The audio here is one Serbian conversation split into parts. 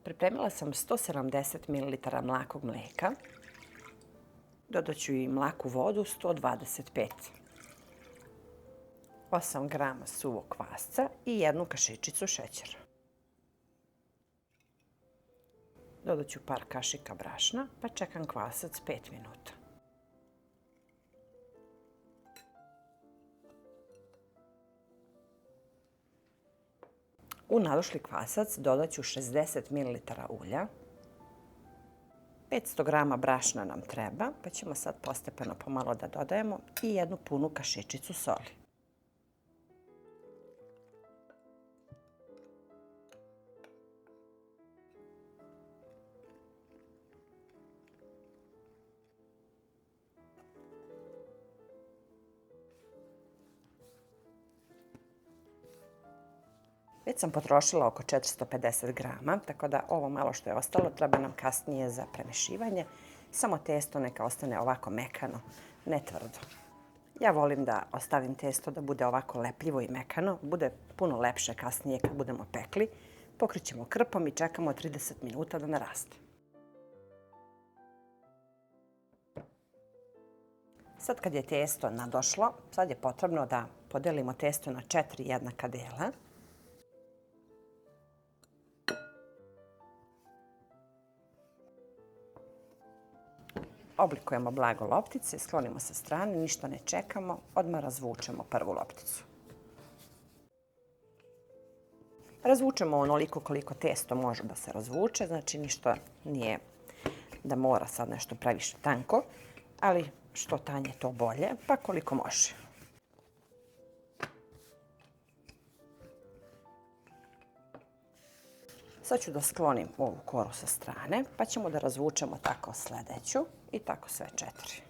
Pripremila sam 170 ml mlakog mleka. Dodat ću i mlaku vodu 125, 8 grama suvog kvasca i 1 kašičicu šećera. Dodat ću par kašika brašna, pa čekam kvasac 5 minuta. U nadošli kvasac dodat ću 60 ml ulja. 500 grama brašna nam treba, pa ćemo sad postepeno pomalo da dodajemo i 1 punu kašičicu soli. Već sam potrošila oko 450 grama, tako da ovo malo što je ostalo treba nam kasnije za premešivanje. Samo testo neka ostane ovako mekano, ne tvrdo. Ja volim da ostavim testo da bude ovako lepljivo i mekano, bude puno lepše kasnije kad budemo pekli. Pokrićemo krpom i čekamo 30 minuta da naraste. Sad kad je testo nadošlo, sad je potrebno da podelimo testo na 4 jednaka dela. Oblikujemo blago loptice, sklonimo sa strane, ništa ne čekamo, odmah razvučemo prvu lopticu. Razvučemo onoliko koliko testo može da se razvuče, znači ništa nije da mora sad nešto previše tanko, ali što tanje to bolje, pa koliko može. Sad ću da sklonim ovu koru sa strane, pa ćemo da razvučemo tako sledeću i tako sve 4.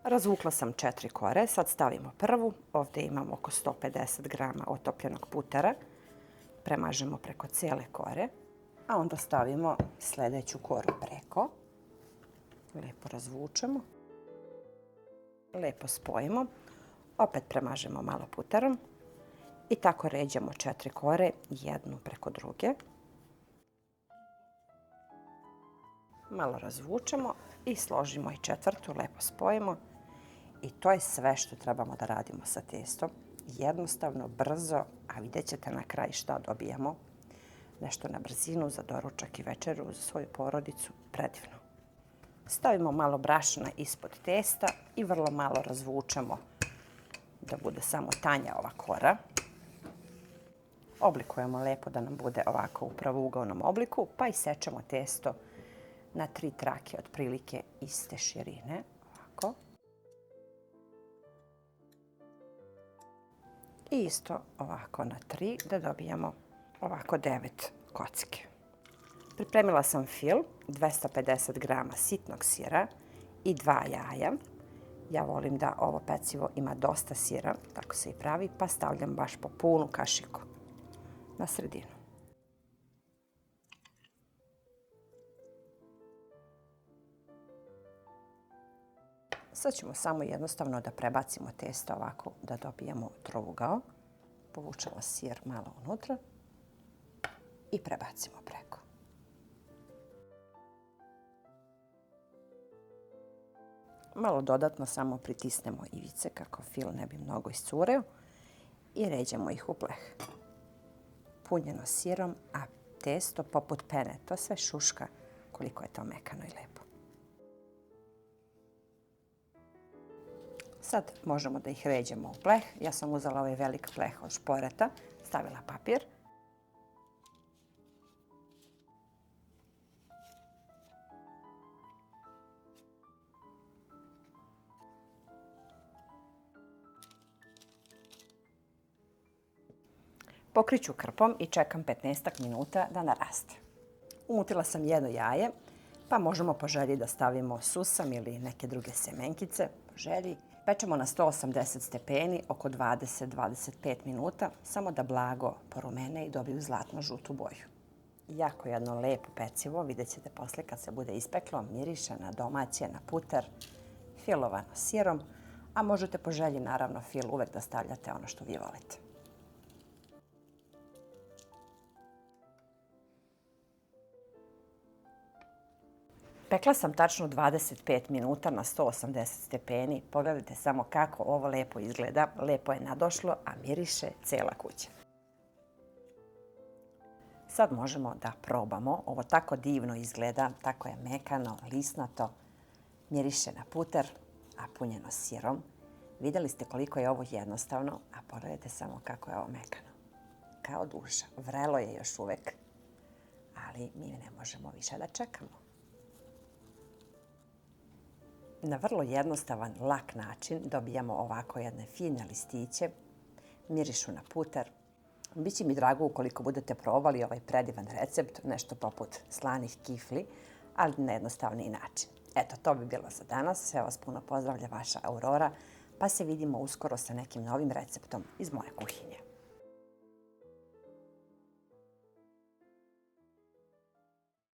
Razvukla sam 4 kore, sad stavimo prvu. Ovdje imam oko 150 grama otopljenog putera. Premažemo preko cijele kore, a onda stavimo sljedeću koru preko. Lijepo razvučemo. Lijepo spojimo. Opet premažemo malo puterom. I tako ređamo 4 kore, jednu preko druge. Malo razvučemo i složimo i 4. Lijepo spojimo. I to je sve što trebamo da radimo sa testom. Jednostavno, brzo, a vidjet ćete na kraju šta dobijamo. Nešto na brzinu za doručak i večeru za svoju porodicu. Predivno. Stavimo malo brašna ispod testa i vrlo malo razvučemo da bude samo tanja ova kora. Oblikujemo lijepo da nam bude ovako u pravougaonom obliku, pa isečemo testo na 3 trake otprilike iste širine. Ovako. I isto ovako na 3 da dobijemo ovako 9 kocke. Pripremila sam fil, 250 grama sitnog sira i 2 jaja. Ja volim da ovo pecivo ima dosta sira, tako se i pravi, pa stavljam baš po punu kašiku na sredinu. Sad ćemo samo jednostavno da prebacimo testo ovako da dobijemo trougao. Povučemo sir malo unutra i prebacimo preko. Malo dodatno samo pritisnemo ivice kako fil ne bi mnogo iscureo i ređemo ih u pleh. Punjeno sirom, a testo poput pene, to sve šuška koliko je to mekano i lepo. Sad možemo da ih ređemo u pleh. Ja sam uzela ovaj velik pleh od šporeta, stavila papir. Pokriću krpom i čekam 15 minuta da naraste. Umutila sam 1 jaje, pa možemo po želji da stavimo susam ili neke druge semenkice po želji. Pečemo na 180 stepeni oko 20-25 minuta, samo da blago porumene i dobiju zlatno-žutu boju. Jako jedno lepo pecivo, vidjet ćete posle kad se bude ispeklo, miriše na domaće, na puter, filovano sirom, a možete po želji naravno fil uvek da stavljate ono što vi volite. Pekla sam tačno 25 minuta na 180 stepeni. Pogledajte samo kako ovo lepo izgleda. Lepo je nadošlo, a miriše cela kuća. Sad možemo da probamo. Ovo tako divno izgleda, tako je mekano, lisnato. Miriše na puter, a punjeno sirom. Vidjeli ste koliko je ovo jednostavno, a pogledajte samo kako je ovo mekano. Kao duša. Vrelo je još uvek, ali mi ne možemo više da čekamo. Na vrlo jednostavan, lak način dobijamo ovako jedne fine listiće. Mirišu na puter. Biće mi drago ukoliko budete probali ovaj predivan recept, nešto poput slanih kifli, ali na jednostavniji način. Eto, to bi bilo za danas. Sve vas puno pozdravlja vaša Aurora, pa se vidimo uskoro sa nekim novim receptom iz moje kuhinje.